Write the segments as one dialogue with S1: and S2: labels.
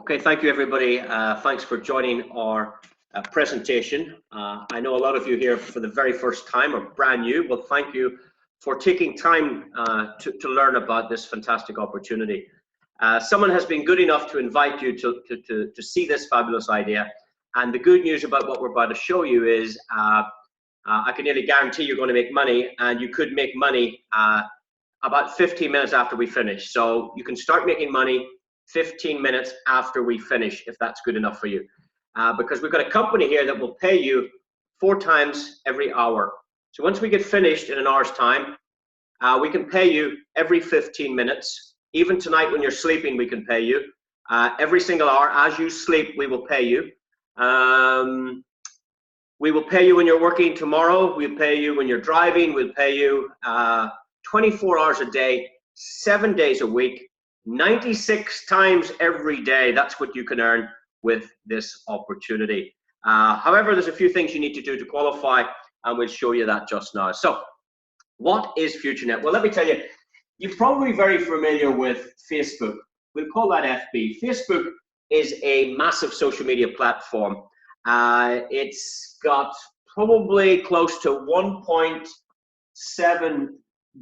S1: Okay, thank you everybody. Thanks for joining our presentation. I know a lot of you here for the very first time or brand new. Well, thank you for taking time to learn about this fantastic opportunity. Someone has been good enough to invite you to see this fabulous idea. And the good news about what we're about to show you is I can nearly guarantee you're going to make money, and you could make money about 15 minutes after we finish. So you can start making money 15 minutes after we finish, if that's good enough for you. Because we've got a company here that will pay you 4 times every hour. So once we get finished in an hour's time, we can pay you every 15 minutes. Even tonight when you're sleeping, we can pay you. Every single hour, as you sleep, we will pay you. We will pay you when you're working tomorrow. We'll pay you when you're driving. We'll pay you 24 hours a day, 7 days a week, 96 times every day. That's what you can earn with this opportunity. However, there's a few things you need to do to qualify, and we'll show you that just now. So what is FutureNet? Well, let me tell you, you're probably very familiar with Facebook. We'll call that FB. Facebook is a massive social media platform. It's got probably close to 1.7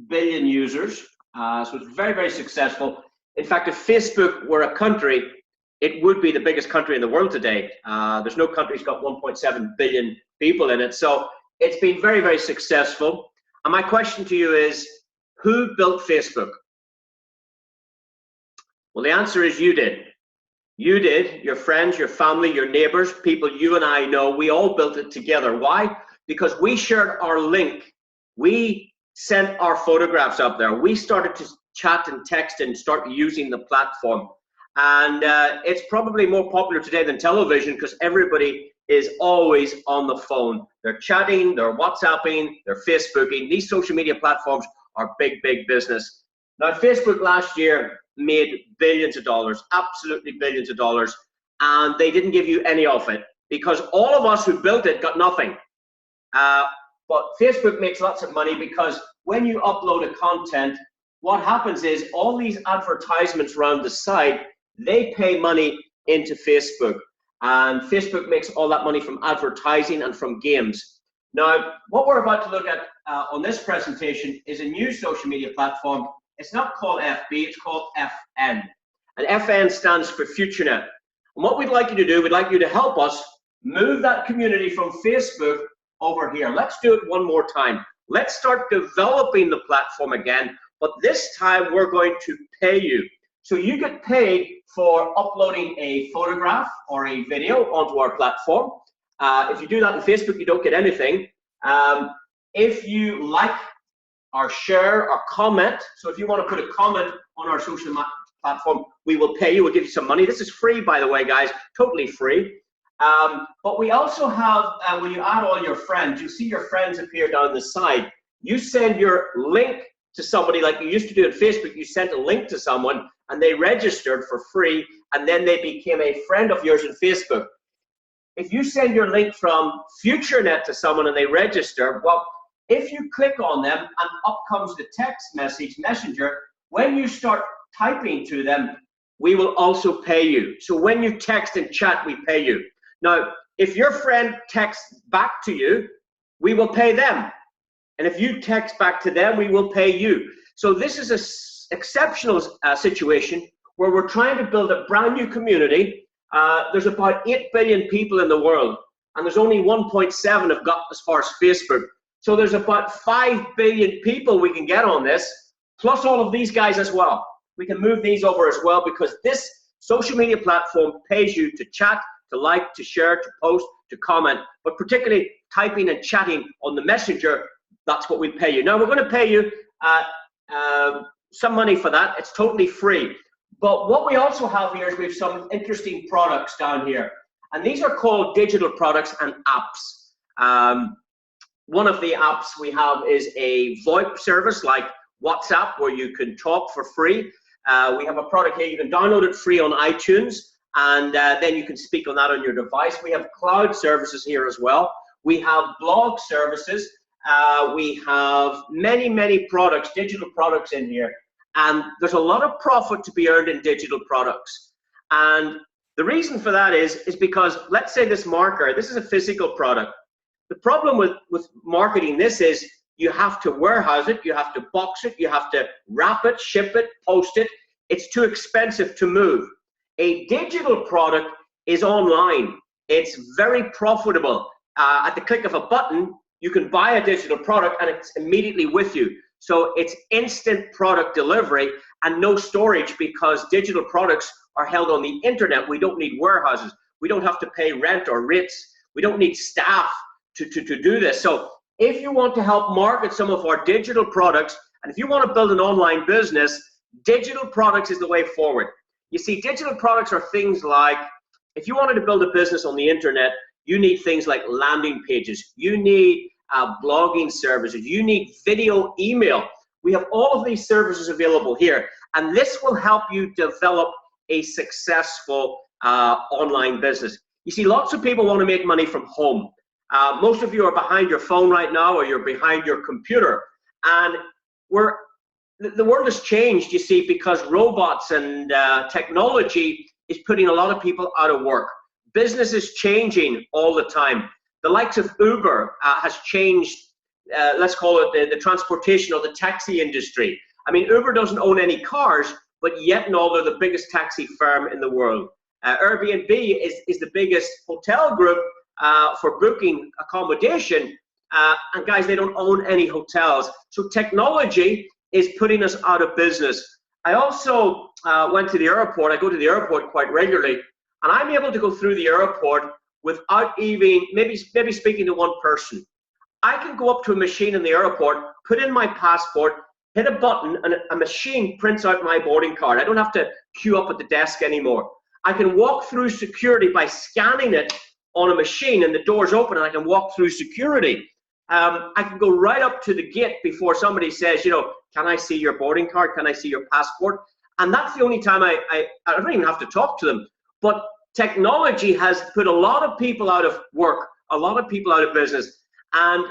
S1: billion users. So it's very, very successful. In fact, if Facebook were a country, it would be the biggest country in the world today. There's no country's got 1.7 billion people in it. So it's been very, very successful. And my question to you is, who built Facebook? Well, the answer is you did. You did, your friends, your family, your neighbors, people you and I know, we all built it together. Why? Because we shared our link. We sent our photographs up there. We started to chat and text and start using the platform. And it's probably more popular today than television because everybody is always on the phone. They're chatting, they're WhatsApping, they're Facebooking. These social media platforms are big, big business. Now, Facebook last year made billions of dollars, absolutely billions of dollars, and they didn't give you any of it because all of us who built it got nothing. But Facebook makes lots of money because when you upload a content, what happens is all these advertisements around the side, they pay money into Facebook. And Facebook makes all that money from advertising and from games. Now, what we're about to look at on this presentation is a new social media platform. It's not called FB, it's called FN. And FN stands for FutureNet. And what we'd like you to do, we'd like you to help us move that community from Facebook over here. Let's do it one more time. Let's start developing the platform again, but this time we're going to pay you. So you get paid for uploading a photograph or a video onto our platform. If you do that on Facebook, you don't get anything. If you like or share or comment, so if you want to put a comment on our social platform, we will pay you, we'll give you some money. This is free, by the way, guys, totally free. But we also have, when you add all your friends, you see your friends appear down the side. You send your link to somebody like you used to do on Facebook. You sent a link to someone and they registered for free, and then they became a friend of yours on Facebook. If you send your link from FutureNet to someone and they register, well, if you click on them and up comes the text message messenger, when you start typing to them, we will also pay you. So when you text and chat, we pay you. Now, if your friend texts back to you, we will pay them. And if you text back to them, we will pay you. So this is an exceptional situation where we're trying to build a brand new community. There's about 8 billion people in the world, and there's only 1.7 have got as far as Facebook. So there's about 5 billion people we can get on this, plus all of these guys as well. We can move these over as well because this social media platform pays you to chat, to like, to share, to post, to comment, but particularly typing and chatting on the messenger, that's what we pay you. Now, we're going to pay you some money for that. It's totally free. But what we also have here is we have some interesting products down here. And these are called digital products and apps. One of the apps we have is a VoIP service like WhatsApp where you can talk for free. We have a product here, you can download it free on iTunes, and then you can speak on that on your device. We have cloud services here as well. We have blog services. We have many, many products, digital products in here. And there's a lot of profit to be earned in digital products. And The reason for that is because, let's say this marker, this is a physical product. The problem with marketing this is you have to warehouse it, you have to box it, you have to wrap it, ship it, post it. It's too expensive to move. A digital product is online. It's very profitable. At the click of a button, you can buy a digital product and it's immediately with you. So it's instant product delivery and no storage, because digital products are held on the internet. We don't need warehouses. We don't have to pay rent or rates. We don't need staff to do this. So if you want to help market some of our digital products, and if you want to build an online business, digital products is the way forward. You see, digital products are things like, if you wanted to build a business on the internet, you need things like landing pages. You need blogging services. You need video email. We have all of these services available here, and this will help you develop a successful online business. You see, lots of people want to make money from home. Most of you are behind your phone right now, or you're behind your computer, and the world has changed, you see, because robots and technology is putting a lot of people out of work. Business is changing all the time. The likes of Uber has changed, let's call it the transportation or the taxi industry. I mean, Uber doesn't own any cars, but yet and all, they're the biggest taxi firm in the world. Airbnb is the biggest hotel group for booking accommodation. And guys, they don't own any hotels. So technology is putting us out of business. I also went to the airport. I go to the airport quite regularly, and I'm able to go through the airport without even maybe speaking to one person. I can go up to a machine in the airport, put in my passport, hit a button, and a machine prints out my boarding card. I don't have to queue up at the desk anymore. I can walk through security by scanning it on a machine, and the door's open, and I can walk through security. I can go right up to the gate before somebody says, you know, can I see your boarding card? Can I see your passport? And that's the only time I don't even have to talk to them. But technology has put a lot of people out of work, a lot of people out of business, and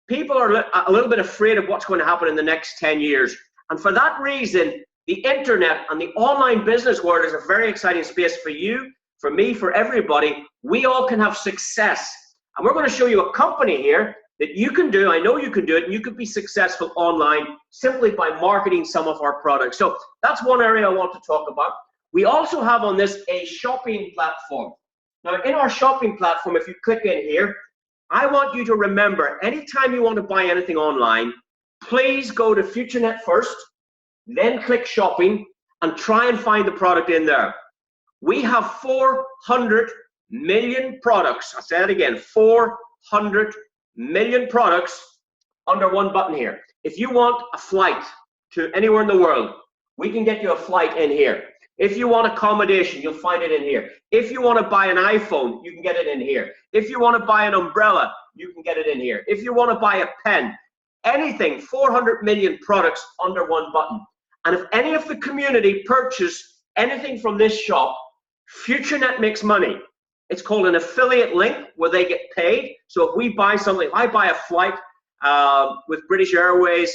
S1: people are a little bit afraid of what's going to happen in the next 10 years. And for that reason, the internet and the online business world is a very exciting space for you, for me, for everybody. We all can have success. And we're going to show you a company here that you can do. I know you can do it, and you could be successful online simply by marketing some of our products. So that's one area I want to talk about. We also have on this a shopping platform. Now, in our shopping platform, if you click in here, I want you to remember, anytime you want to buy anything online, please go to FutureNet first, then click shopping, and try and find the product in there. We have 400 million products. I'll say that again, 400 million products under one button here. If you want a flight to anywhere in the world, we can get you a flight in here. If you want accommodation, you'll find it in here. If you want to buy an iPhone, you can get it in here. If you want to buy an umbrella, you can get it in here. If you want to buy a pen, anything, 400 million products under one button. And if any of the community purchase anything from this shop, FutureNet makes money. It's called an affiliate link where they get paid. So if we buy something, if I buy a flight with British Airways,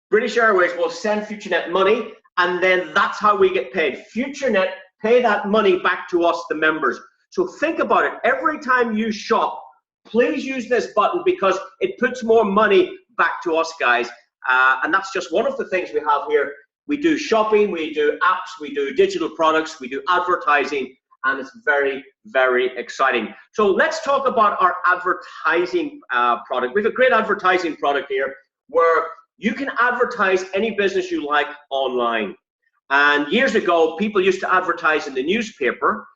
S1: British Airways will send FutureNet money, and then that's how we get paid. FutureNet pay that money back to us, the members. So think about it. Every time you shop, please use this button, because it puts more money back to us, guys. And that's just one of the things we have here. We do shopping, we do apps, we do digital products, we do advertising, and it's very, very exciting. So let's talk about our advertising product. We have a great advertising product here where you can advertise any business you like online. And years ago, people used to advertise in the newspaper.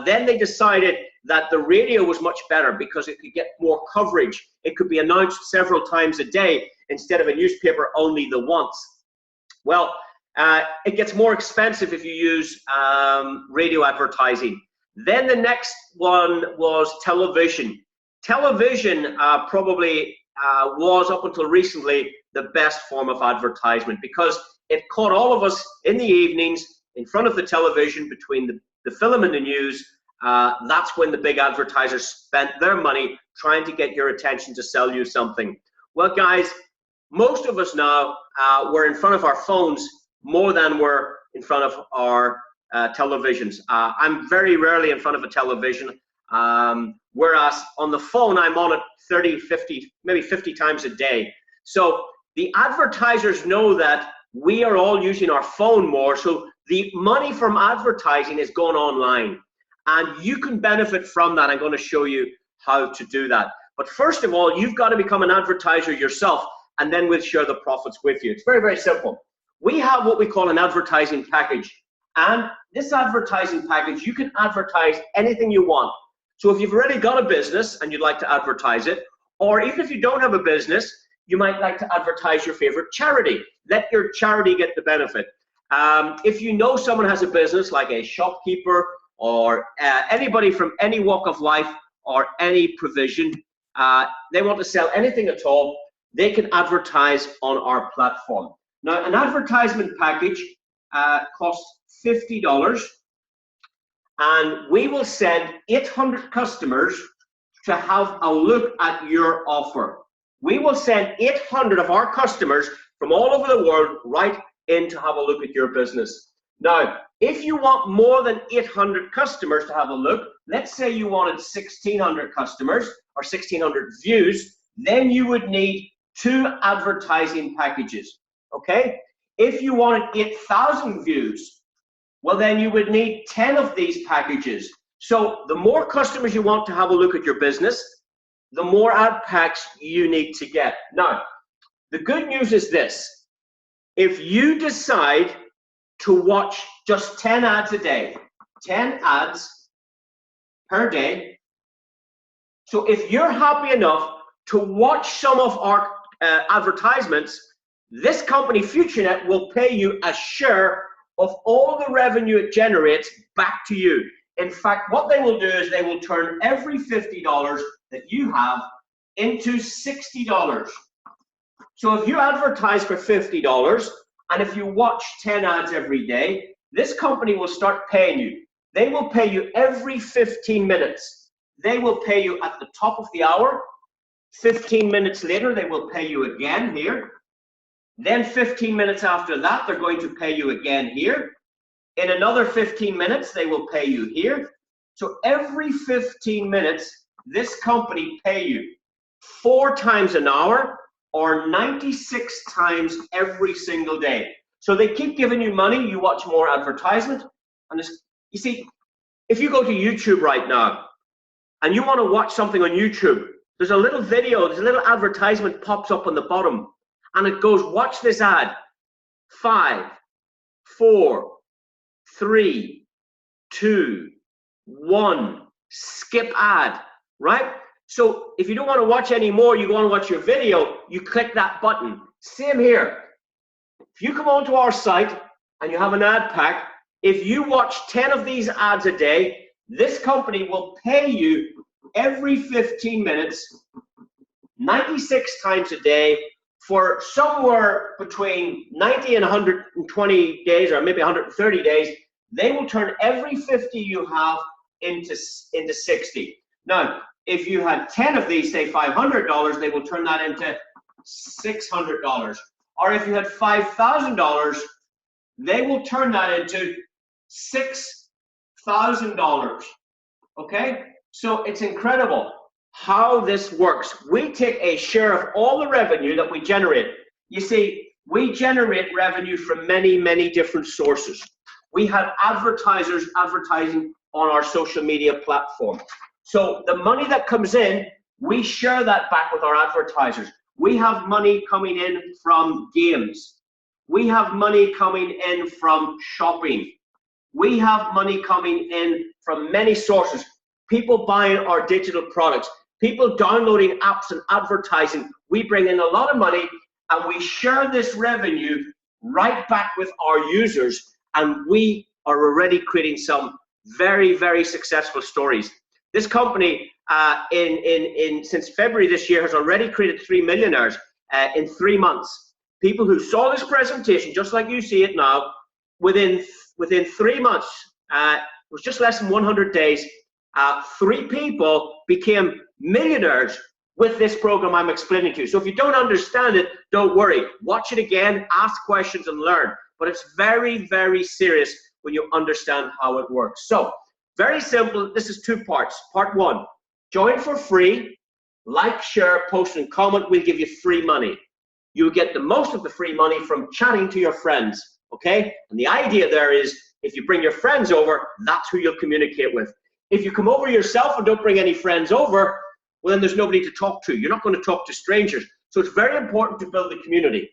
S1: Then they decided that the radio was much better because it could get more coverage. It could be announced several times a day instead of a newspaper only the once. Well, it gets more expensive if you use radio advertising. Then the next one was television. Television probably was, up until recently, the best form of advertisement because it caught all of us in the evenings in front of the television between the film and the news. That's when the big advertisers spent their money trying to get your attention to sell you something. Well, guys, most of us now, we're in front of our phones more than we're in front of our televisions. I'm very rarely in front of a television, whereas on the phone, I'm on it 30, 50, maybe 50 times a day. So the advertisers know that we are all using our phone more, so the money from advertising is going online. And you can benefit from that. I'm going to show you how to do that. But first of all, you've got to become an advertiser yourself, and then we'll share the profits with you. It's very, very simple. We have what we call an advertising package. And this advertising package, you can advertise anything you want. So if you've already got a business and you'd like to advertise it, or even if you don't have a business, you might like to advertise your favorite charity. Let your charity get the benefit. If you know someone has a business, like a shopkeeper or anybody from any walk of life or any provision, they want to sell anything at all, they can advertise on our platform. Now, an advertisement package costs $50, and we will send 800 customers to have a look at your offer. We will send 800 of our customers from all over the world right in to have a look at your business. Now, if you want more than 800 customers to have a look, let's say you wanted 1,600 customers or 1,600 views, then you would need 2 advertising packages, okay? If you wanted 8,000 views, well, then you would need 10 of these packages. So the more customers you want to have a look at your business, the more ad packs you need to get. Now, the good news is this. If you decide to watch just 10 ads a day, 10 ads per day, so if you're happy enough to watch some of our advertisements, this company, FutureNet, will pay you a share of all the revenue it generates back to you. In fact, what they will do is they will turn every $50 that you have into $60. So if you advertise for $50, and if you watch 10 ads every day, this company will start paying you. They will pay you every 15 minutes. They will pay you at the top of the hour. 15 minutes later, they will pay you again here. Then 15 minutes after that, they're going to pay you again here. In another 15 minutes, they will pay you here. So every 15 minutes, this company pay you 4 times an hour or 96 times every single day. So they keep giving you money, you watch more advertisement. And you see, if you go to YouTube right now and you want to watch something on YouTube, there's a little video, there's a little advertisement pops up on the bottom and it goes, watch this ad. 5, 4, 3, 2, 1, skip ad, right? So if you don't want to watch anymore, you want to watch your video, you click that button. Same here. If you come onto our site and you have an ad pack, if you watch 10 of these ads a day, this company will pay you every 15 minutes, 96 times a day, for somewhere between 90 and 120 days, or maybe 130 days. They will turn every 50 you have into 60. Now, if you had 10 of these, say $500, they will turn that into $600. Or if you had $5,000, they will turn that into $6,000. Okay? So it's incredible how this works. We take a share of all the revenue that we generate. You see, we generate revenue from many, many different sources. We have advertisers advertising on our social media platform. So the money that comes in, we share that back with our advertisers. We have money coming in from games. We have money coming in from shopping. We have money coming in from many sources. People buying our digital products, people downloading apps and advertising. We bring in a lot of money and we share this revenue right back with our users, and we are already creating some very, very successful stories. This company, since February this year, has already created 3 millionaires in 3 months. People who saw this presentation, just like you see it now, within 3 months, it was just less than 100 days, 3 people became millionaires with this program I'm explaining to you. So if you don't understand it, don't worry. Watch it again, ask questions and learn. But it's very, very serious when you understand how it works. So, very simple. This is 2 parts. Part 1, join for free. Like, share, post, and comment. We'll give you free money. You'll get the most of the free money from chatting to your friends, okay? And the idea there is, if you bring your friends over, that's who you'll communicate with. If you come over yourself and don't bring any friends over, well, then there's nobody to talk to. You're not going to talk to strangers. So it's very important to build a community.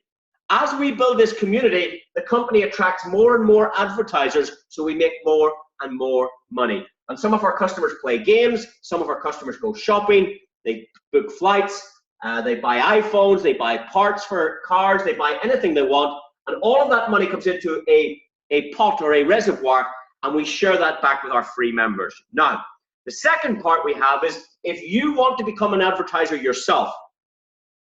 S1: As we build this community, the company attracts more and more advertisers, so we make more and more money. And some of our customers play games, some of our customers go shopping, they book flights, they buy iPhones, they buy parts for cars, they buy anything they want, and all of that money comes into a pot or a reservoir, and we share that back with our free members. Now, the second part we have is, if you want to become an advertiser yourself,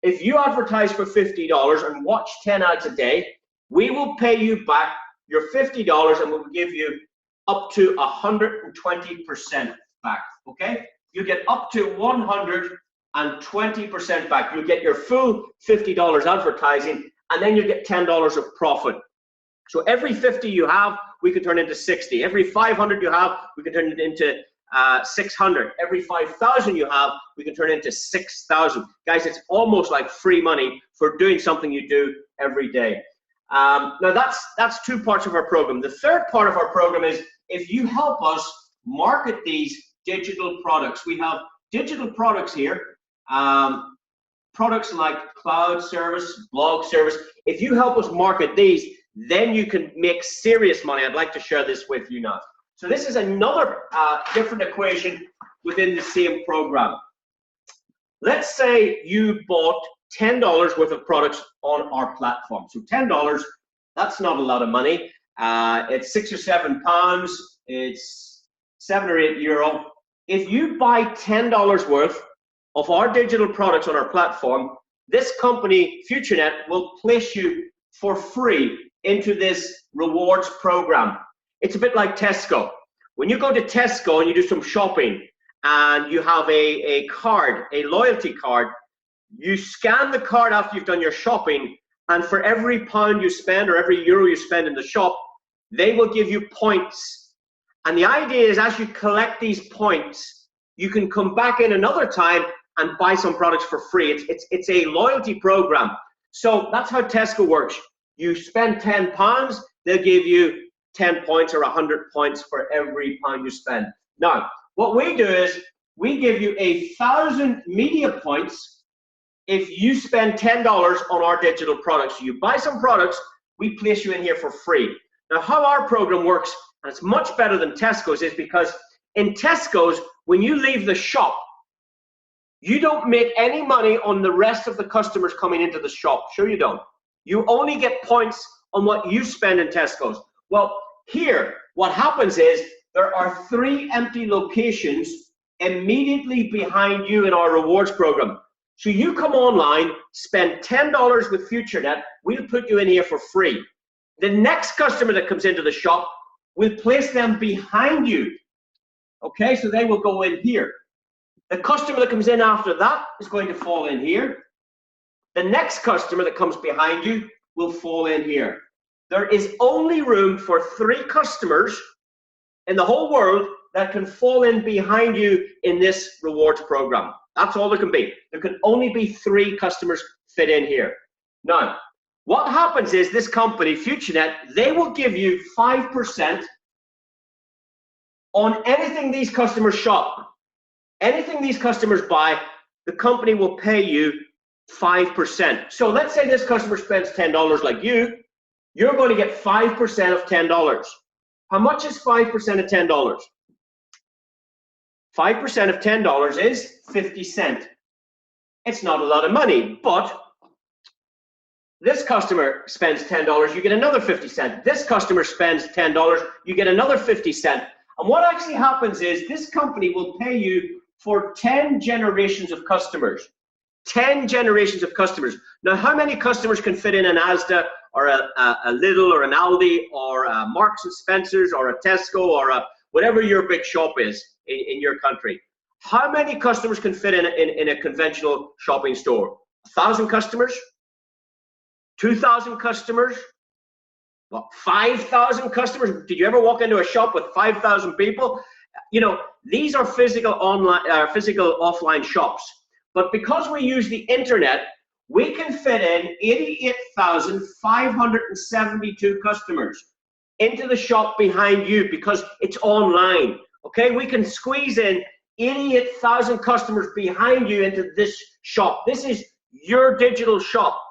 S1: if you advertise for $50 and watch 10 ads a day, we will pay you back your $50 and we'll give you up to 120% back, okay? You get up to 120% back. You'll get your full $50 advertising, and then you get $10 of profit. So every 50 you have, we can turn into 60. Every 500 you have, we can turn it into 600. Every 5,000 you have, we can turn into 6,000. Guys, it's almost like free money for doing something you do every day. Now that's 2 parts of our program. The third part of our program is, if you help us market these digital products. We have digital products here, products like cloud service, blog service. If you help us market these, then you can make serious money. I'd like to share this with you now. So this is another different equation within the same program. Let's say you bought $10 worth of products on our platform. So $10, that's not a lot of money. It's £6 or £7. It's €7 or €8. If you buy $10 worth of our digital products on our platform, this company, FutureNet, will place you for free into this rewards program. It's a bit like Tesco. When you go to Tesco and you do some shopping and you have a card, a loyalty card, you scan the card after you've done your shopping, and for every pound you spend or every euro you spend in the shop, they will give you points. And the idea is, as you collect these points, you can come back in another time and buy some products for free. It's a loyalty program. So that's how Tesco works. You spend £10, they'll give you 10 points or 100 points for every pound you spend. Now, what we do is we give you 1,000 media points if you spend $10 on our digital products. So you buy some products, we place you in here for free. Now, how our program works, and it's much better than Tesco's, is because in Tesco's, when you leave the shop, you don't make any money on the rest of the customers coming into the shop. Sure you don't. You only get points on what you spend in Tesco's. Well, here, what happens is there are 3 empty locations immediately behind you in our rewards program. So you come online, spend $10 with FutureNet, we'll put you in here for free. The next customer that comes into the shop, we'll place them behind you. Okay, so they will go in here. The customer that comes in after that is going to fall in here. The next customer that comes behind you will fall in here. There is only room for 3 customers in the whole world that can fall in behind you in this rewards program. That's all there can be. There can only be 3 customers fit in here. Now, what happens is this company, FutureNet, they will give you 5% on anything these customers shop. Anything these customers buy, the company will pay you 5%. So let's say this customer spends $10 like you, you're going to get 5% of $10. How much is 5% of $10? 5% of $10 is 50 cents. It's not a lot of money, but this customer spends $10, you get another 50 cents. This customer spends $10, you get another 50 cents. And what actually happens is this company will pay you for 10 generations of customers. 10 generations of customers. Now, how many customers can fit in an Asda or a Lidl or an Aldi or a Marks and Spencer's or a Tesco or a whatever your big shop is in your country? How many customers can fit in a conventional shopping store? 1,000 customers? 2,000 customers? What, 5,000 customers? Did you ever walk into a shop with 5,000 people? You know, these are physical physical offline shops. But because we use the internet, we can fit in 88,572 customers into the shop behind you because it's online. Okay, we can squeeze in 88,000 customers behind you into this shop. This is your digital shop.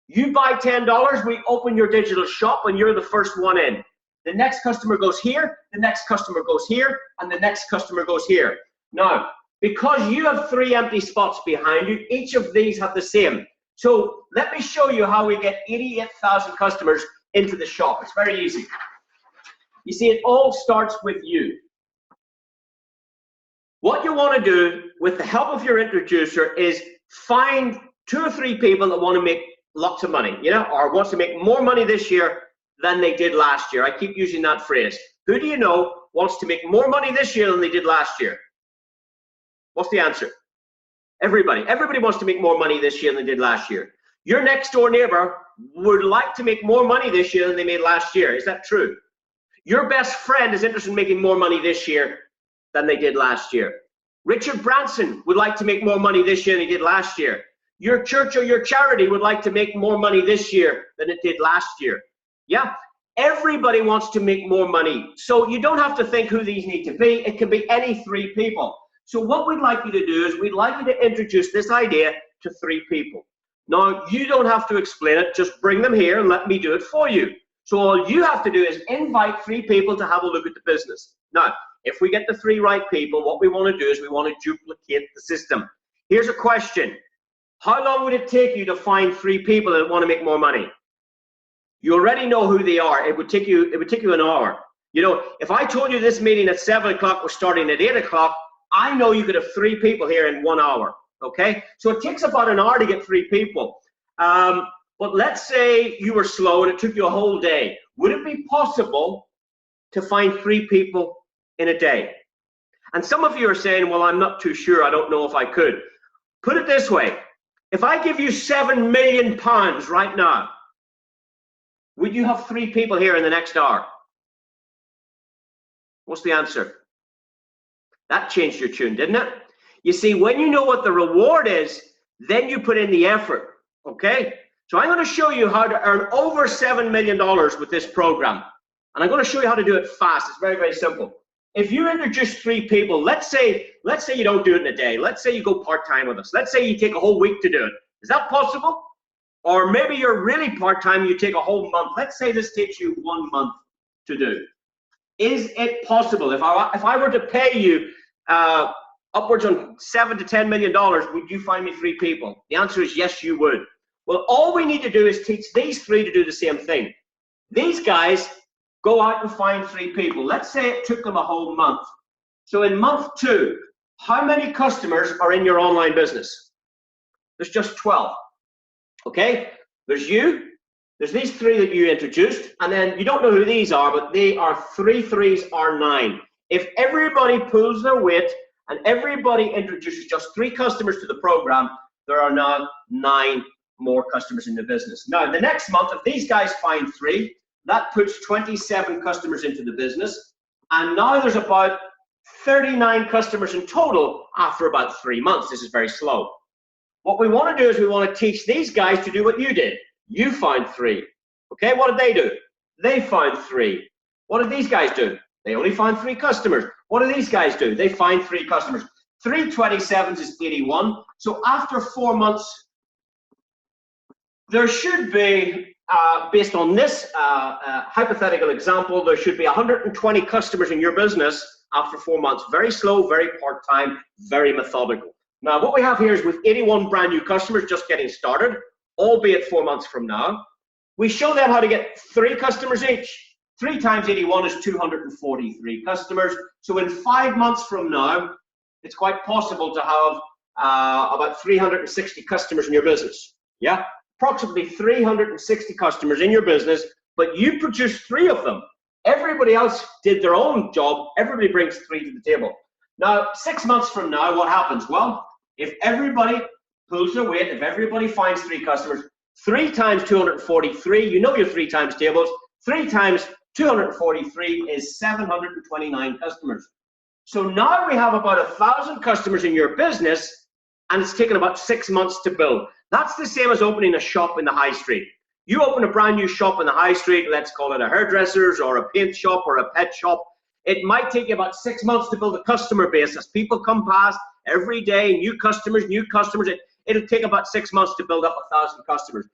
S1: You buy $10, we open your digital shop, and you're the first one in. The next customer goes here, the next customer goes here, and the next customer goes here. Now, because you have 3 empty spots behind you, each of these have the same. So let me show you how we get 88,000 customers into the shop. It's very easy. You see, it all starts with you. What you want to do with the help of your introducer is find 2 or 3 people that want to make lots of money, you know, or wants to make more money this year than they did last year. I keep using that phrase. Who do you know wants to make more money this year than they did last year? What's the answer? Everybody. Everybody wants to make more money this year than they did last year. Your next door neighbor would like to make more money this year than they made last year. Is that true? Your best friend is interested in making more money this year than they did last year. Richard Branson would like to make more money this year than he did last year. Your church or your charity would like to make more money this year than it did last year. Yeah, everybody wants to make more money. So you don't have to think who these need to be. It can be any 3 people. So what we'd like you to do is we'd like you to introduce this idea to 3 people. Now, you don't have to explain it. Just bring them here and let me do it for you. So all you have to do is invite 3 people to have a look at the business. Now, if we get the 3 right people, what we want to do is we want to duplicate the system. Here's a question. How long would it take you to find 3 people that want to make more money? You already know who they are. It would take you an hour. You know, if I told you this meeting at 7 o'clock was starting at 8 o'clock, I know you could have 3 people here in 1 hour. Okay? So it takes about an hour to get 3 people. But let's say you were slow and it took you a whole day. Would it be possible to find 3 people in a day? And some of you are saying, well, I'm not too sure. I don't know if I could. Put it this way. If I give you £7 million right now, would you have 3 people here in the next hour? What's the answer? That changed your tune, didn't it? You see, when you know what the reward is, then you put in the effort, okay? So I'm going to show you how to earn over $7 million with this program. And I'm going to show you how to do it fast. It's very, very simple. If you introduce 3 people, let's say you don't do it in a day. Let's say you go part-time with us. Let's say you take a whole week to do it. Is that possible? Or maybe you're really part-time, you take a whole month. Let's say this takes you 1 month to do. Is it possible? If I were to pay you upwards on $7 to $10 million, would you find me 3 people? The answer is yes, you would. Well, all we need to do is teach these 3 to do the same thing. These guys go out and find 3 people. Let's say it took them a whole month. So in month 2, how many customers are in your online business? There's just 12. Okay? There's you. There's these 3 that you introduced. And then you don't know who these are, but they are 3 3s are 9. If everybody pulls their weight and everybody introduces just 3 customers to the program, there are now 9 more customers in the business. Now, the next month, if these guys find 3, that puts 27 customers into the business. And now there's about 39 customers in total after about 3 months. This is very slow. What we want to do is we want to teach these guys to do what you did. You found 3. Okay, what did they do? They found 3. What did these guys do? They only found 3 customers. What do these guys do? They find 3 customers. 3 27s is 81. So after 4 months, there should be, based on this hypothetical example, there should be 120 customers in your business after 4 months. Very slow, very part-time, very methodical. Now, what we have here is with 81 brand new customers just getting started, albeit 4 months from now. We show them how to get 3 customers each. 3 times 81 is 243 customers. So in 5 months from now, it's quite possible to have about 360 customers in your business. Yeah, approximately 360 customers in your business, but you produce 3 of them. Everybody else did their own job. Everybody brings 3 to the table. Now, 6 months from now, what happens? Well, if everybody pulls their weight, if everybody finds 3 customers, 3 times 243, you know your 3 times tables, 3 times 243 is 729 customers. So now we have about 1,000 customers in your business, and it's taken about 6 months to build. That's the same as opening a shop in the high street. You open a brand new shop in the high street, let's call it a hairdresser's or a paint shop or a pet shop. It might take you about 6 months to build a customer base. As people come past every day, new customers, it'll take about 6 months to build up 1,000 customers.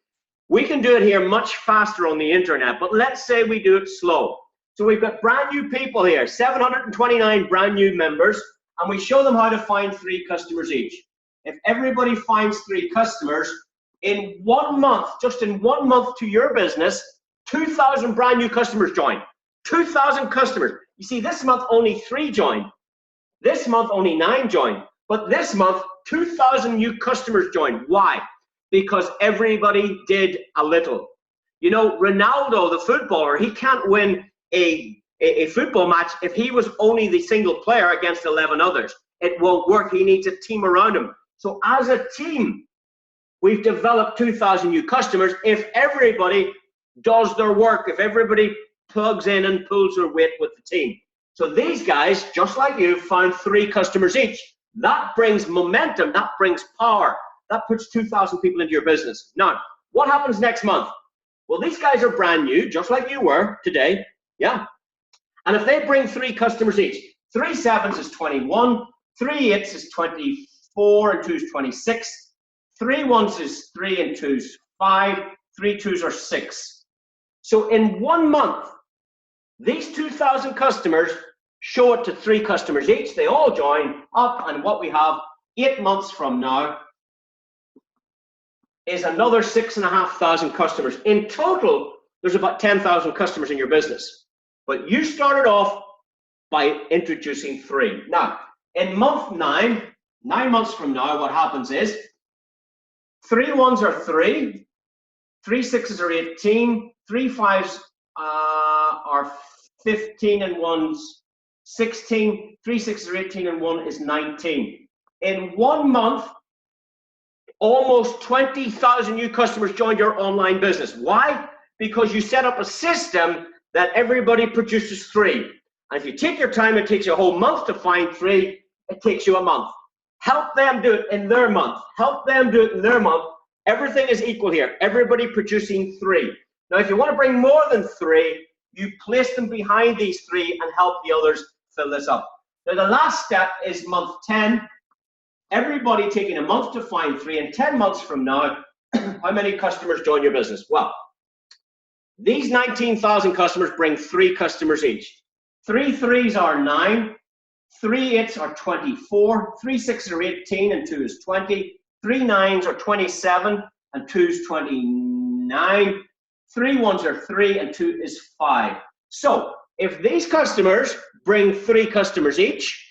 S1: We can do it here much faster on the internet, but let's say we do it slow. So we've got brand new people here, 729 brand new members, and we show them how to find 3 customers each. If everybody finds 3 customers, in 1 month, just in 1 month to your business, 2,000 brand new customers join. 2,000 customers. You see, this month only 3 joined. This month only 9 joined. But this month, 2,000 new customers joined. Why? Because everybody did a little. You know, Ronaldo, the footballer, he can't win a football match if he was only the single player against 11 others. It won't work. He needs a team around him. So as a team, we've developed 2,000 new customers. If everybody does their work, if everybody plugs in and pulls their weight with the team. So these guys, just like you, found 3 customers each. That brings momentum. That brings power. That puts 2,000 people into your business. Now, what happens next month? Well, these guys are brand new, just like you were today. Yeah. And if they bring 3 customers each, 3 sevens is 21, 3 eights is 24, and 2 is 26, 3 ones is 3, and 2 is 5, 3 twos are 6. So in 1 month, these 2,000 customers show it to 3 customers each. They all join up, and what we have 8 months from now is another 6,500 customers. In total, there's about 10,000 customers in your business. But you started off by introducing 3. Now, in month 9, 9 months from now, what happens is 3 ones are 3, 3 sixes are 18, 3 fives are 15, and 1's 16, 3 sixes are 18, and 1 is 19. In 1 month, almost 20,000 new customers joined your online business. Why? Because you set up a system that everybody produces 3. And if you take your time, it takes you a whole month to find 3. It takes you a month. Help them do it in their month. Help them do it in their month. Everything is equal here. Everybody producing 3. Now, if you want to bring more than 3, you place them behind these 3 and help the others fill this up. Now, the last step is month 10. Everybody taking a month to find 3, and 10 months from now, how many customers join your business? Well, these 19,000 customers bring 3 customers each. 3 threes are 9, 3 eights are 24, 3 sixes are 18, and 2 is 20, 3 nines are 27, and 2 is 29, 3 ones are 3, and 2 is 5. So, if these customers bring 3 customers each,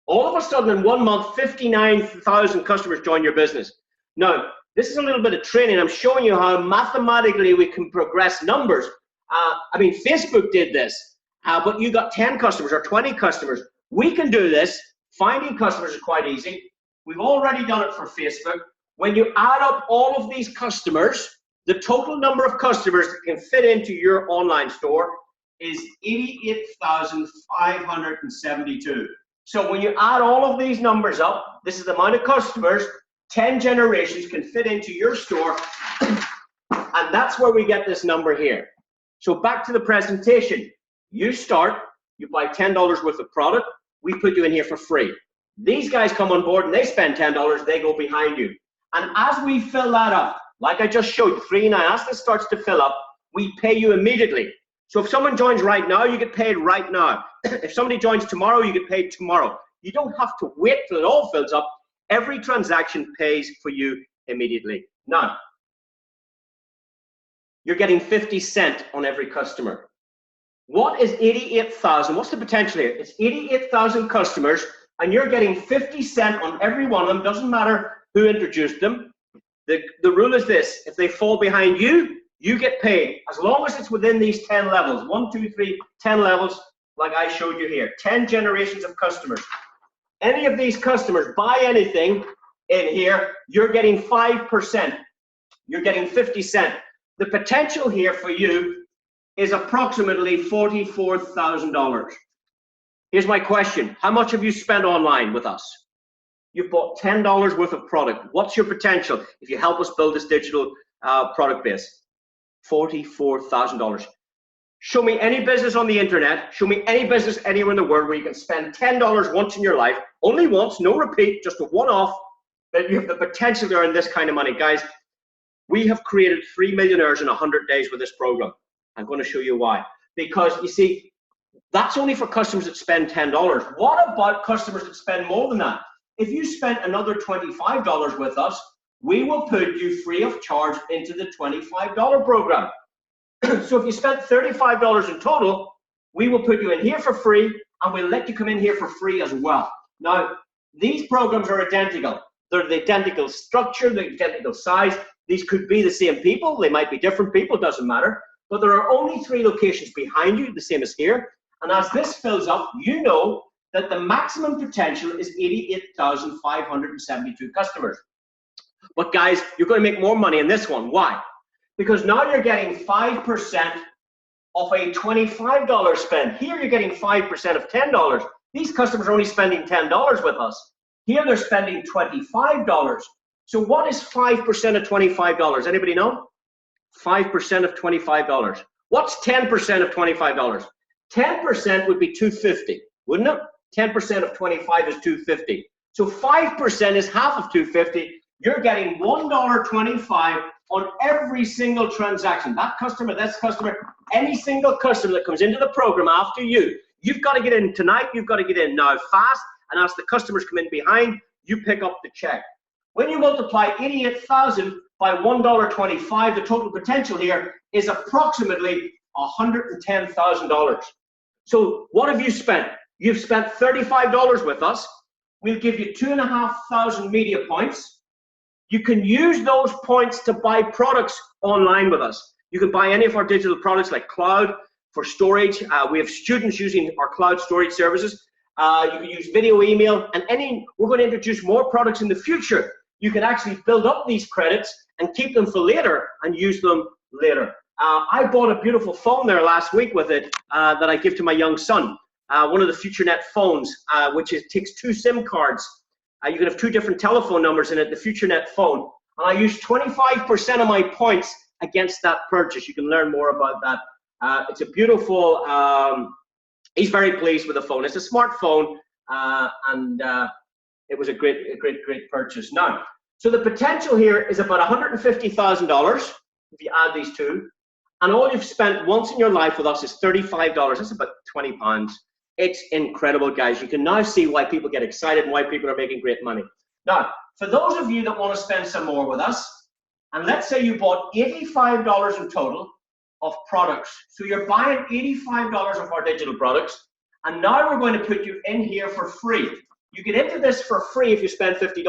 S1: all of a sudden in 1 month, 59,000 customers join your business. Now, this is a little bit of training. I'm showing you how mathematically we can progress numbers. I mean, Facebook did this, but you got 10 customers or 20 customers. We can do this. Finding customers is quite easy. We've already done it for Facebook. When you add up all of these customers, the total number of customers that can fit into your online store is 88,572. So when you add all of these numbers up, this is the amount of customers 10 generations can fit into your store, and that's where we get this number here. So back to the presentation. You start, you buy $10 worth of product, we put you in here for free. These guys come on board and they spend $10, they go behind you. And as we fill that up, like I just showed you, 3 9, as this starts to fill up, we pay you immediately. So if someone joins right now, you get paid right now. If somebody joins tomorrow, you get paid tomorrow. You don't have to wait till it all fills up. Every transaction pays for you immediately. Now, you're getting 50 cents on every customer. What is 88,000? What's the potential here? It's 88,000 customers, and you're getting 50 cents on every one of them. Doesn't matter who introduced them. The rule is this: if they fall behind you, you get paid, as long as it's within these 10 levels. 1, 2, 3, 10 levels, like I showed you here. 10 generations of customers. Any of these customers buy anything in here, you're getting 5%. You're getting 50 cents. The potential here for you is approximately $44,000. Here's my question. How much have you spent online with us? You've bought $10 worth of product. What's your potential if you help us build this digital product base? $44,000. Show me any business on the internet, show me any business anywhere in the world where you can spend $10 once in your life, only once, no repeat, just a one-off, that you have the potential to earn this kind of money. Guys, we have created 3 millionaires in 100 days with this program. I'm going to show you why. Because, you see, that's only for customers that spend $10. What about customers that spend more than that? If you spent another $25 with us, we will put you free of charge into the $25 program. So if you spent $35 in total, we will put you in here for free, and we'll let you come in here for free as well. Now, these programs are identical. They're the identical structure, the identical size. These could be the same people. They might be different people, doesn't matter. But there are only 3 locations behind you, the same as here. And as this fills up, you know that the maximum potential is 88,572 customers. But guys, you're going to make more money in this one. Why? Because now you're getting 5% of a $25 spend. Here you're getting 5% of $10. These customers are only spending $10 with us. Here they're spending $25. So what is 5% of $25? Anybody know? 5% of $25. What's 10% of $25? 10% would be $250, wouldn't it? 10% of 25 is $250. So 5% is half of $250. You're getting $1.25 on every single transaction. That customer, this customer, any single customer that comes into the program after you, you've got to get in tonight, you've got to get in now fast, and as the customers come in behind, you pick up the check. When you multiply 88,000 by $1.25, the total potential here is approximately $110,000. So what have you spent? You've spent $35 with us. We'll give you 2,500 media points. You can use those points to buy products online with us. You can buy any of our digital products like cloud for storage. We have students using our cloud storage services. You can use video, email, and we're going to introduce more products in the future. You can actually build up these credits and keep them for later and use them later. I bought a beautiful phone there last week with it that I give to my young son. One of the FutureNet phones, which takes 2 SIM cards. You can have 2 different telephone numbers in it, the FutureNet phone. And I used 25% of my points against that purchase. You can learn more about that. It's a beautiful, he's very pleased with the phone. It's a smartphone, and it was a great purchase. Now, so the potential here is about $150,000 if you add these two. And all you've spent once in your life with us is $35. That's about £20. It's incredible, guys. You can now see why people get excited and why people are making great money. Now, for those of you that want to spend some more with us, and let's say you bought $85 in total of products. So you're buying $85 of our digital products, and now we're going to put you in here for free. You get into this for free if you spend $50.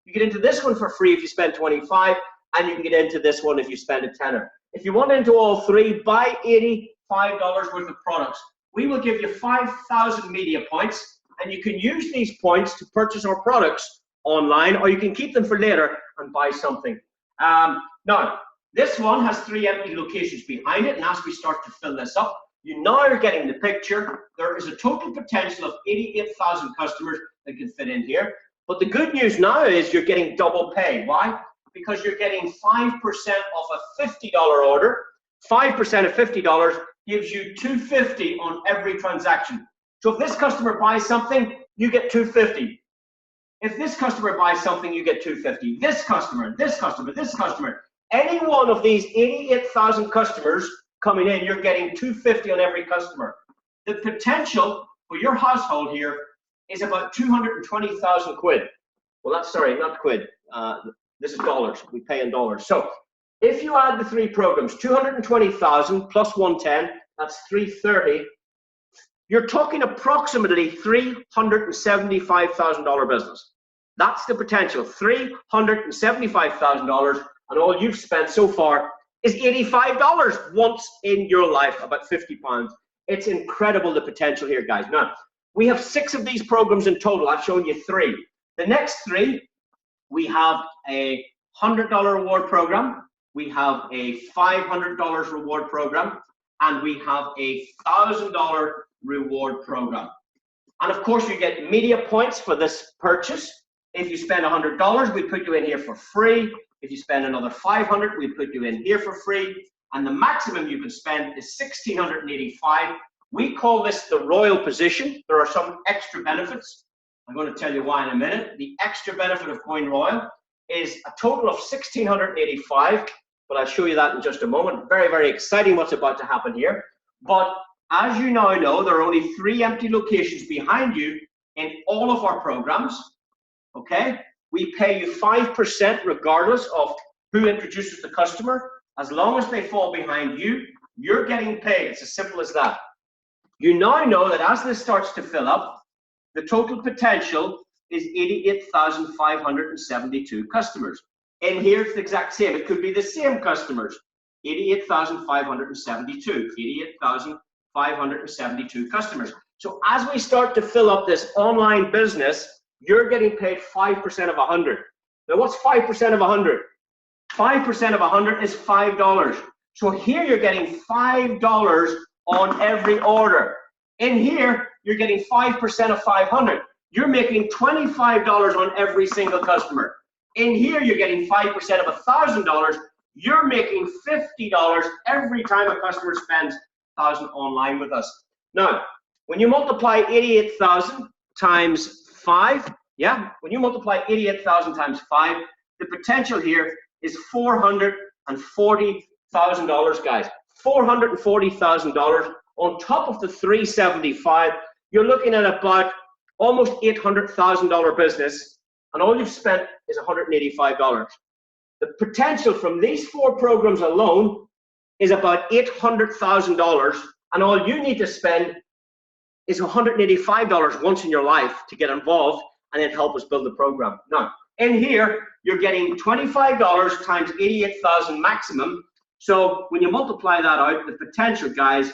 S1: You get into this one for free if you spend $25, and you can get into this one if you spend a tenner. If you want into all three, buy $85 worth of products. We will give you 5,000 media points, and you can use these points to purchase our products online, or you can keep them for later and buy something. Now, this one has 3 empty locations behind it, and as we start to fill this up, you now are getting the picture. There is a total potential of 88,000 customers that can fit in here. But the good news now is you're getting double pay. Why? Because you're getting 5% off a $50 order. 5% of $50 gives you $250 on every transaction. So if this customer buys something, you get $250. If this customer buys something, you get $250. This customer, this customer, this customer. Any one of these 88,000 customers coming in, you're getting $250 on every customer. The potential for your household here is about 220,000 quid. Well, that's, sorry, not quid. This is dollars. We pay in dollars. So if you add the 3 programs, 220,000 plus 110, that's 330. You're talking approximately $375,000 business. That's the potential, $375,000, and all you've spent so far is $85 once in your life, about £50. It's incredible, the potential here, guys. Now, we have 6 of these programs in total. I've shown you 3. The next 3, we have a $100 reward program, we have a $500 reward program, and we have a $1,000 reward program. And of course, you get media points for this purchase. If you spend $100, we put you in here for free. If you spend another $500, we put you in here for free. And the maximum you can spend is $1,685. We call this the royal position. There are some extra benefits. I'm going to tell you why in a minute. The extra benefit of going royal is a total of $1,685, but I'll show you that in just a moment. Very, very exciting what's about to happen here. But as you now know, there are only 3 empty locations behind you in all of our programs, okay? We pay you 5% regardless of who introduces the customer. As long as they fall behind you, you're getting paid. It's as simple as that. You now know that as this starts to fill up, the total potential is 88,572 customers. And here it's the exact same. It could be the same customers. 88,572. 88,572 customers. So as we start to fill up this online business, you're getting paid 5% of 100. Now what's 5% of 100? 5% of 100 is $5. So here you're getting $5 on every order. In here, you're getting 5% of 500. You're making $25 on every single customer. In here, you're getting 5% of $1,000. You're making $50 every time a customer spends $1,000 online with us. Now, when you multiply 88,000 times 5, yeah, when you multiply 88,000 times 5, the potential here is $440,000, guys. $440,000 on top of the $375. You're looking at about almost $800,000 business, and all you've spent is $185. The potential from these 4 programs alone is about $800,000, and all you need to spend is $185 once in your life to get involved and then help us build the program. Now, in here, you're getting $25 times 88,000 maximum. So when you multiply that out, the potential, guys,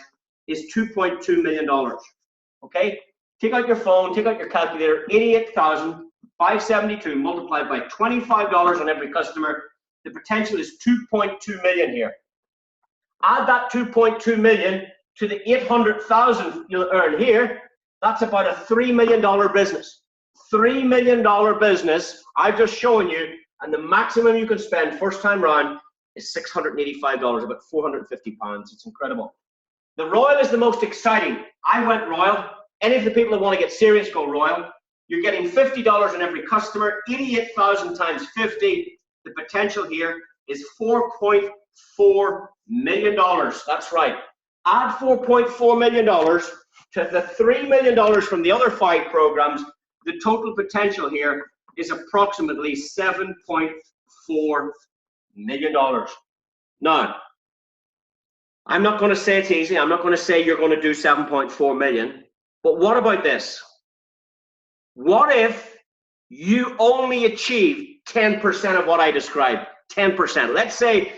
S1: is $2.2 million. Okay? Take out your phone, take out your calculator. 88,572 multiplied by $25 on every customer. The potential is 2.2 million here. Add that 2.2 million to the 800,000 you'll earn here. That's about a $3 million business. $3 million business I've just shown you, and the maximum you can spend first time round is $685, about £450. It's incredible. The royal is the most exciting. I went royal. Any of the people that want to get serious go royal. You're getting $50 on every customer, 88,000 times 50. The potential here is $4.4 million. That's right. Add $4.4 million to the $3 million from the other 5 programs. The total potential here is approximately $7.4 million. Now, I'm not going to say it's easy. I'm not going to say you're going to do 7.4 million. But what about this? What if you only achieve 10% of what I described? 10%. Let's say,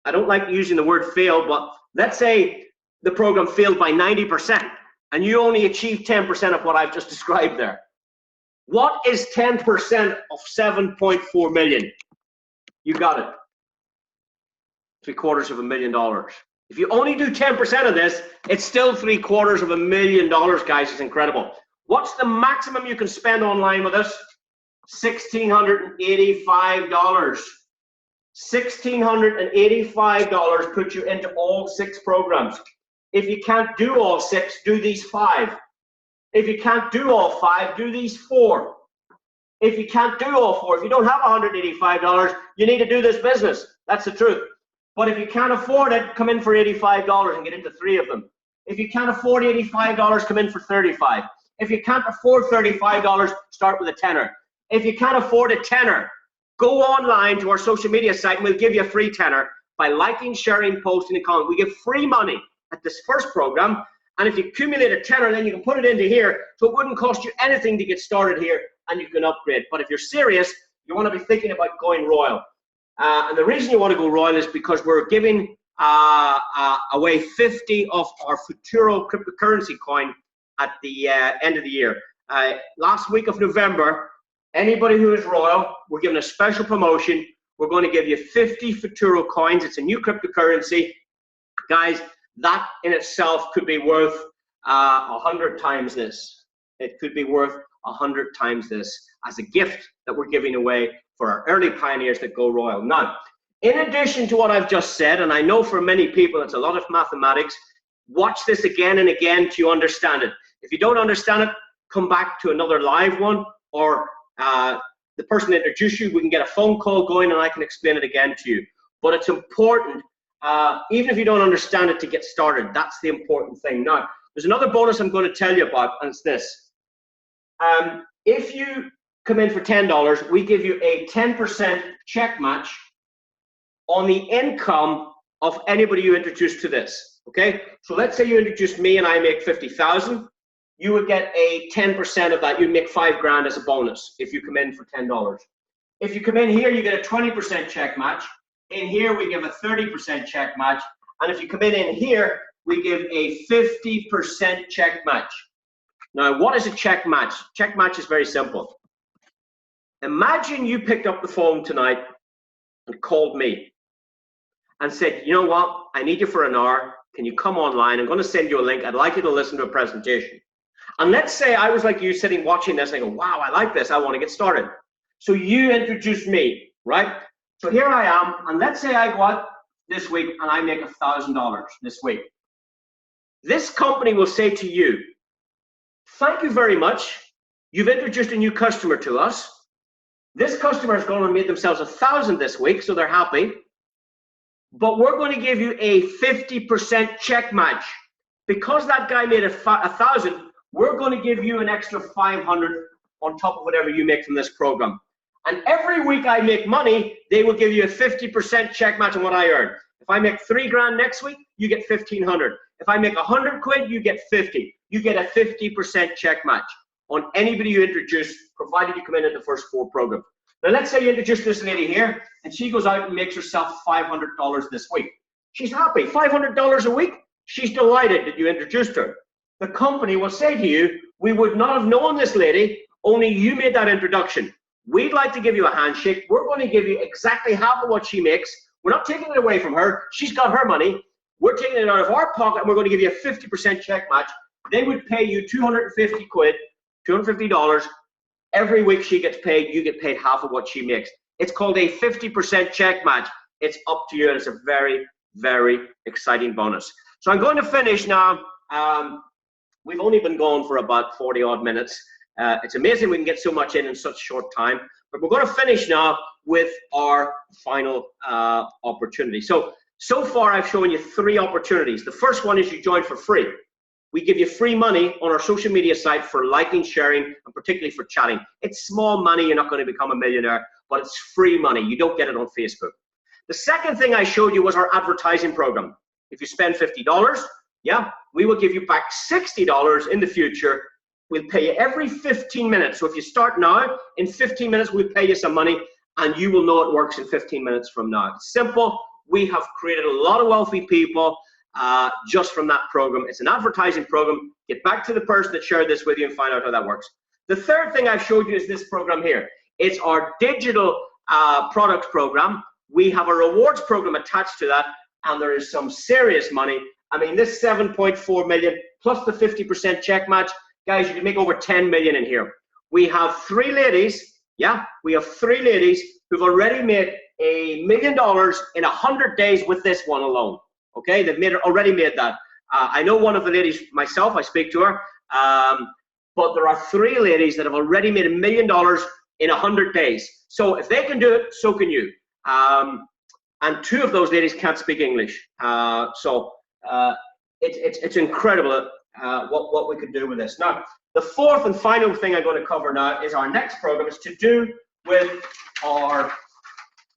S1: I don't like using the word fail, but let's say the program failed by 90% and you only achieve 10% of what I've just described there. What is 10% of 7.4 million? You got it. $750,000. If you only do 10% of this, it's still $750,000, guys. It's incredible. What's the maximum you can spend online with us? $1,685. $1,685 puts you into all 6 programs. If you can't do all 6, do these 5. If you can't do all 5, do these 4. If you can't do all 4, if you don't have $185, you need to do this business. That's the truth. But if you can't afford it, come in for $85 and get into 3 of them. If you can't afford $85, come in for $35. If you can't afford $35, start with a tenner. If you can't afford a tenner, go online to our social media site and we'll give you a free tenner by liking, sharing, posting, and commenting. We give free money at this first program, and if you accumulate a tenner, then you can put it into here, so it wouldn't cost you anything to get started here, and you can upgrade. But if you're serious, you want to be thinking about going royal. And the reason you want to go royal is because we're giving away 50 of our Futuro cryptocurrency coin at the end of the year. Last week of November, anybody who is royal, we're giving a special promotion. We're going to give you 50 Futuro coins. It's a new cryptocurrency. Guys, that in itself could be worth 100 times this. It could be worth 100 times this as a gift that we're giving away for our early pioneers that go royal. Now, in addition to what I've just said, and I know for many people it's a lot of mathematics, watch this again and again till you understand it. If you don't understand it, come back to another live one, or the person that introduced you, we can get a phone call going and I can explain it again to you. But it's important, even if you don't understand it, to get started. That's the important thing. Now, there's another bonus I'm going to tell you about, and it's this. If you come in for $10, we give you a 10% check match on the income of anybody you introduce to this. Okay, so let's say you introduced me and I make 50,000. You would get a 10% of that. You'd make $5,000 as a bonus if you come in for $10. If you come in here, you get a 20% check match. In here, we give a 30% check match. And if you come in here, we give a 50% check match. Now, what is a check match? Check match is very simple. Imagine you picked up the phone tonight and called me and said, you know what, I need you for an hour. Can you come online? I'm going to send you a link. I'd like you to listen to a presentation. And let's say I was like you sitting watching this, and I go, wow, I like this. I want to get started. So you introduce me, right? So here I am, and let's say I go out this week and I make $1,000 this week. This company will say to you, thank you very much. You've introduced a new customer to us. This customer is going to make themselves 1,000 this week, so they're happy. But we're going to give you a 50% check match. Because that guy made 1,000, we're going to give you an extra 500 on top of whatever you make from this program. And every week I make money, they will give you a 50% check match on what I earn. If I make $3,000 next week, you get 1,500. If I make 100 quid, you get 50. You get a 50% check match on anybody you introduce, provided you come in at the first 4 programs. Now, let's say you introduce this lady here, and she goes out and makes herself $500 this week. She's happy. $500 a week? She's delighted that you introduced her. The company will say to you, we would not have known this lady, only you made that introduction. We'd like to give you a handshake. We're going to give you exactly half of what she makes. We're not taking it away from her. She's got her money. We're taking it out of our pocket, and we're going to give you a 50% check match. They would pay you 250 quid, $250. Every week she gets paid, you get paid half of what she makes. It's called a 50% check match. It's up to you, and it's a very, very exciting bonus. So I'm going to finish now. We've only been going for about 40 odd minutes. It's amazing we can get so much in such a short time, but we're going to finish now with our final opportunity. So far I've shown you 3 opportunities. The first one is you join for free. We give you free money on our social media site for liking, sharing, and particularly for chatting. It's small money. You're not going to become a millionaire, but it's free money. You don't get it on Facebook. The second thing I showed you was our advertising program. If you spend $50, yeah, we will give you back $60 in the future. We'll pay you every 15 minutes. So if you start now, in 15 minutes, we'll pay you some money, and you will know it works in 15 minutes from now. It's simple. We have created a lot of wealthy people just from that program. It's an advertising program. Get back to the person that shared this with you and find out how that works. The third thing I've showed you is this program here. It's our digital product program. We have a rewards program attached to that, and there is some serious money. I mean, this 7.4 million plus the 50% check match, guys, you can make over 10 million in here. We have 3 ladies, yeah, we have 3 ladies who've already made $1 million in 100 days with this one alone. Okay, they've already made that. I know one of the ladies myself, I speak to her, but there are 3 ladies that have already made $1 million in 100 days. So if they can do it, so can you. And 2 of those ladies can't speak English. It's incredible what we could do with this. Now, the fourth and final thing I'm going to cover now is our next program. It's to do with our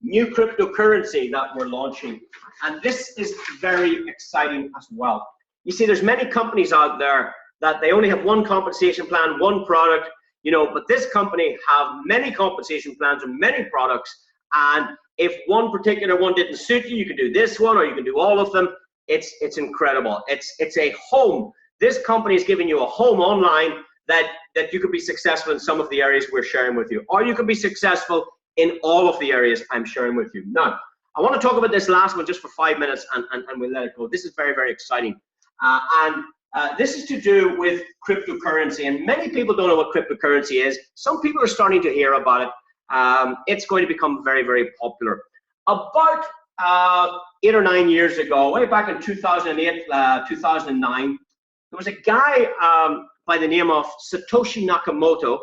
S1: new cryptocurrency that we're launching. And this is very exciting as well. You see, there's many companies out there that they only have one compensation plan, one product, you know, but this company have many compensation plans and many products. And if one particular one didn't suit you, you can do this one or you can do all of them. It's incredible. It's a home. This company is giving you a home online that you could be successful in some of the areas we're sharing with you, or you can be successful in all of the areas I'm sharing with you. Now, I want to talk about this last one just for 5 minutes, and we'll let it go. This is very, very exciting. This is to do with cryptocurrency, and many people don't know what cryptocurrency is. Some people are starting to hear about it. It's going to become very, very popular. About 8 or 9 years ago, way back in 2008, 2009, there was a guy by the name of Satoshi Nakamoto.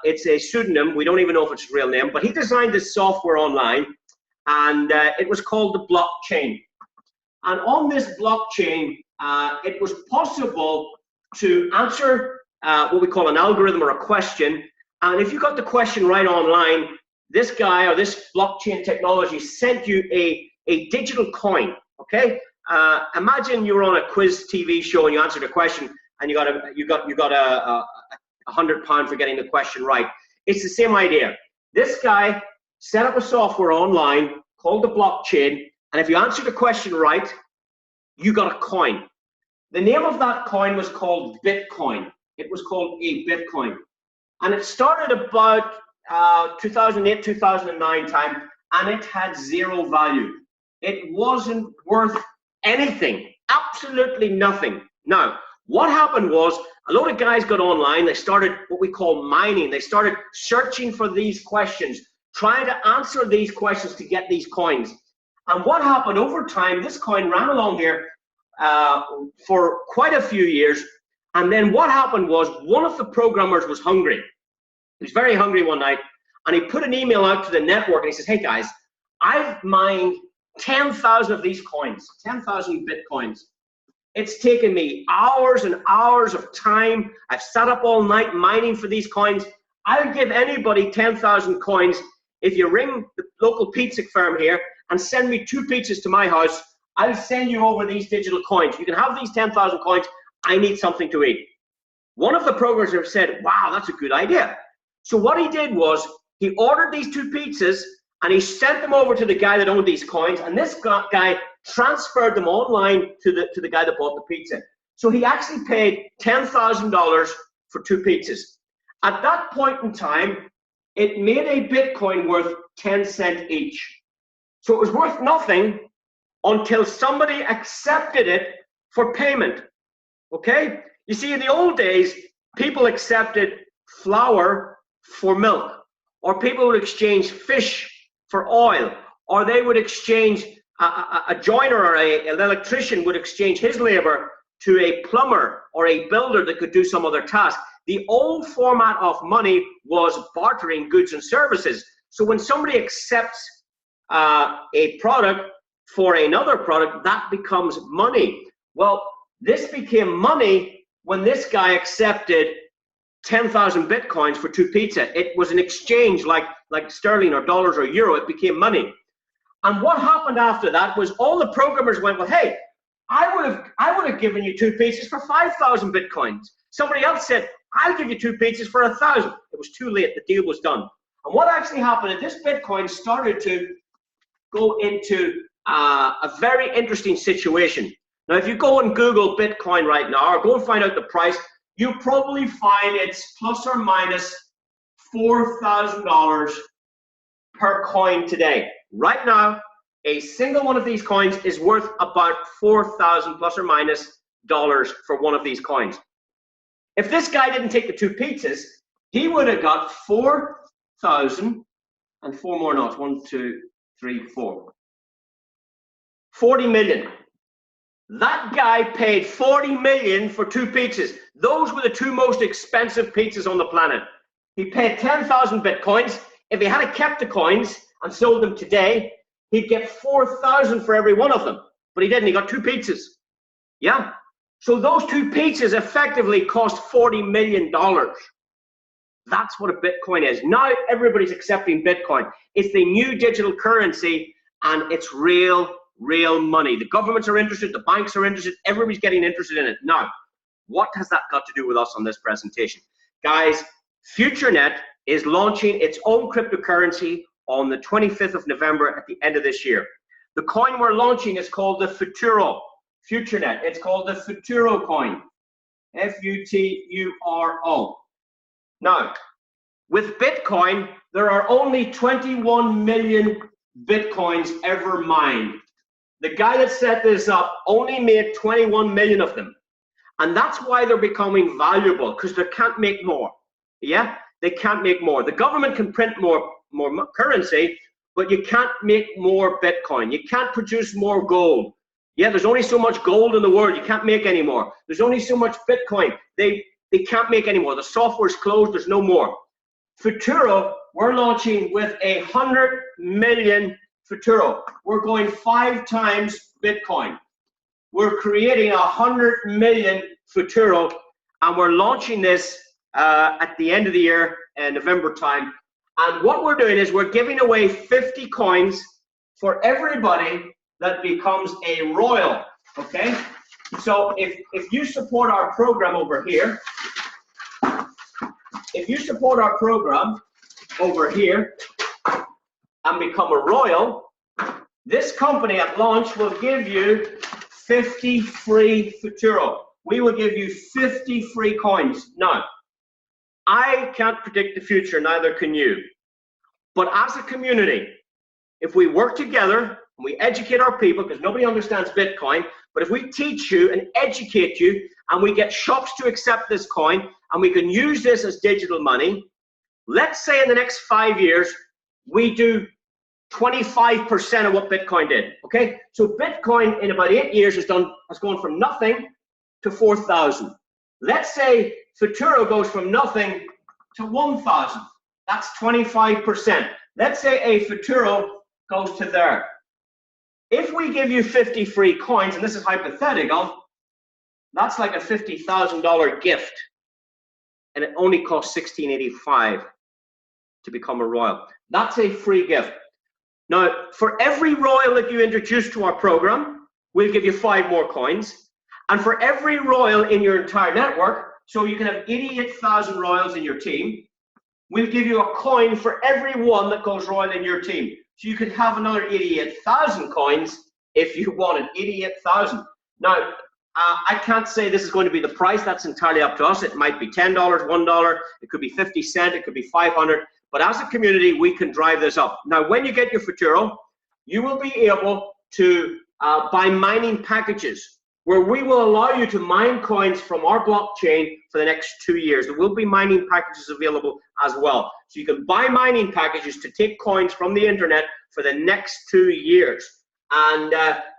S1: It's a pseudonym. We don't even know if it's his real name, but he designed this software online, and it was called the blockchain. And on this blockchain, it was possible to answer what we call an algorithm or a question. And if you got the question right online, this guy or this blockchain technology sent you a digital coin. Okay, imagine you were on a quiz TV show and you answered a question and you got a £100 for getting the question right. It's the same idea. This guy set up a software online called the blockchain, and if you answered the question right, you got a coin. The name of that coin was called Bitcoin. It was called a Bitcoin. And it started about 2008, 2009 time, and it had zero value. It wasn't worth anything, absolutely nothing. Now, what happened was a lot of guys got online, they started what we call mining. They started searching for these questions, trying to answer these questions to get these coins. And what happened over time, this coin ran along here for quite a few years. And then what happened was one of the programmers was hungry. He was very hungry one night, and he put an email out to the network, and he says, hey guys, I've mined 10,000 of these coins, 10,000 Bitcoins. It's taken me hours and hours of time. I've sat up all night mining for these coins. I'll give anybody 10,000 coins if you ring the local pizza firm here and send me 2 pizzas to my house. I'll send you over these digital coins. You can have these 10,000 coins. I need something to eat. One of the programmers said, wow, that's a good idea. So what he did was he ordered these 2 pizzas and he sent them over to the guy that owned these coins, and this guy transferred them online to the guy that bought the pizza. So he actually paid $10,000 for 2 pizzas. At that point in time, it made a Bitcoin worth 10 cents each. So it was worth nothing until somebody accepted it for payment. Okay? You see, in the old days, people accepted flour for milk, or people would exchange fish for oil, or they would exchange a joiner or an electrician would exchange his labor to a plumber or a builder that could do some other task. The old format of money was bartering goods and services. So when somebody accepts a product for another product, that becomes money. Well, this became money when this guy accepted 10,000 Bitcoins for 2 pizza. It was an exchange like sterling or dollars or euro. It became money. And what happened after that was all the programmers went, well, hey, I would have given you 2 pizzas for 5,000 Bitcoins. Somebody else said, I'll give you 2 pizzas for 1,000. It was too late. The deal was done. And what actually happened is this Bitcoin started to go into a very interesting situation. Now, if you go and Google Bitcoin right now, or go and find out the price, you'll probably find it's plus or minus $4,000 per coin today. Right now, a single one of these coins is worth about 4,000 plus or minus dollars for one of these coins. If this guy didn't take the 2 pizzas, he would have got 4,000 and 4 more notes. 1, 2, 3, 4. 40 million. That guy paid 40 million for 2 pizzas. Those were the 2 most expensive pizzas on the planet. He paid 10,000 Bitcoins. If he had kept the coins and sold them today, he'd get 4,000 for every one of them. But he didn't. He got 2 pizzas. Yeah. So those 2 pizzas effectively cost $40 million. That's what a Bitcoin is. Now everybody's accepting Bitcoin. It's the new digital currency, and it's real money. The governments are interested. The banks are interested. Everybody's getting interested in it. Now, what has that got to do with us on this presentation? Guys, FutureNet is launching its own cryptocurrency on the 25th of November at the end of this year. The coin we're launching is called the Futuro. FutureNet. It's called the Futuro coin. F-U-T-U-R-O. Now, with Bitcoin, there are only 21 million Bitcoins ever mined. The guy that set this up only made 21 million of them. And that's why they're becoming valuable, because they can't make more. Yeah, they can't make more. The government can print more currency, but you can't make more Bitcoin. You can't produce more gold. Yeah, there's only so much gold in the world. You can't make any more. There's only so much Bitcoin. They can't make any more. The software's closed. There's no more. Futuro, we're launching with 100 million Futuro. We're going 5 times Bitcoin. We're creating 100 million Futuro, and we're launching this at the end of the year in November time. And what we're doing is we're giving away 50 coins for everybody that becomes a royal, okay? So if you support our program over here, if you support our program over here and become a royal, this company at launch will give you 50 free Futuro. We will give you 50 free coins. Now, I can't predict the future, neither can you. But as a community, if we work together and we educate our people, because nobody understands Bitcoin, but if we teach you and educate you and we get shops to accept this coin and we can use this as digital money, let's say in the next 5 years, we do 25% of what Bitcoin did, okay? So Bitcoin in about 8 years has gone from nothing to 4,000. Let's say Futuro goes from nothing to 1,000. That's 25%. Let's say a Futuro goes to there. If we give you 50 free coins, and this is hypothetical, that's like a $50,000 gift, and it only costs $16.85 to become a royal. That's a free gift. Now, for every royal that you introduce to our program, we'll give you 5 more coins. And for every royal in your entire network, so you can have 88,000 royals in your team, we'll give you a coin for every one that goes royal in your team. So you could have another 88,000 coins if you wanted 88,000. Now, I can't say this is going to be the price. That's entirely up to us. It might be $10, $1. It could be 50 cents. It could be 500. But as a community, we can drive this up. Now, when you get your Futuro, you will be able to buy mining packages where we will allow you to mine coins from our blockchain for the next 2 years. There will be mining packages available as well. So you can buy mining packages to take coins from the internet for the next 2 years. And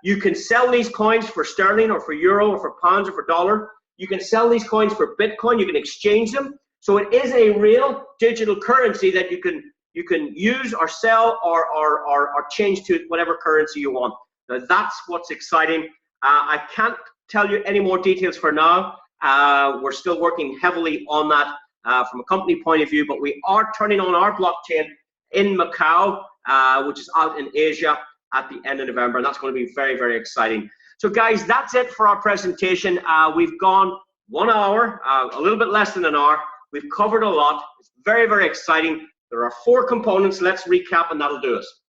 S1: you can sell these coins for sterling or for euro or for pounds or for dollar. You can sell these coins for Bitcoin. You can exchange them. So it is a real digital currency that you can use or sell or change to whatever currency you want. Now that's what's exciting. I can't tell you any more details for now. We're still working heavily on that from a company point of view, but we are turning on our blockchain in Macau, which is out in Asia at the end of November, and that's going to be very, very exciting. So guys, that's it for our presentation. We've gone 1 hour, a little bit less than an hour. We've covered a lot. It's very, very exciting. There are 4 components. Let's recap, and that'll do us.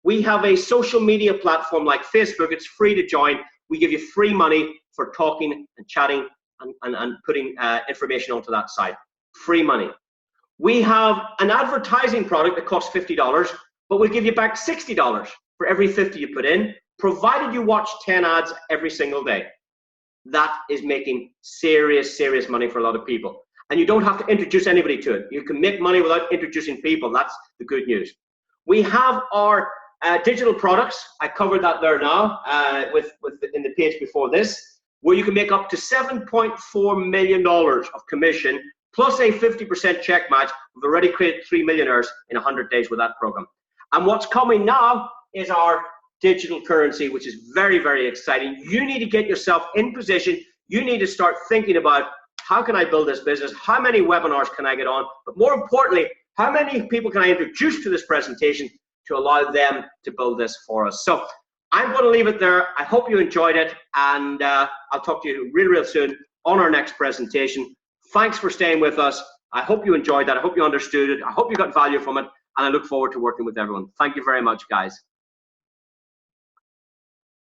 S1: We have a social media platform like Facebook. It's free to join. We give you free money for talking and chatting and putting information onto that site. Free money. We have an advertising product that costs $50, but we'll give you back $60 for every 50 you put in, provided you watch 10 ads every single day. That is making serious, serious money for a lot of people. And you don't have to introduce anybody to it. You can make money without introducing people. That's the good news. We have our digital products. I covered that there now in the page before this, where you can make up to $7.4 million of commission plus a 50% check match. We've already created 3 millionaires in 100 days with that program. And what's coming now is our digital currency, which is very, very exciting. You need to get yourself in position. You need to start thinking about, how can I build this business? How many webinars can I get on? But more importantly, how many people can I introduce to this presentation to allow them to build this for us? So I'm going to leave it there. I hope you enjoyed it, and I'll talk to you real, real soon on our next presentation. Thanks for staying with us. I hope you enjoyed that. I hope you understood it. I hope you got value from it, and I look forward to working with everyone. Thank you very much, guys.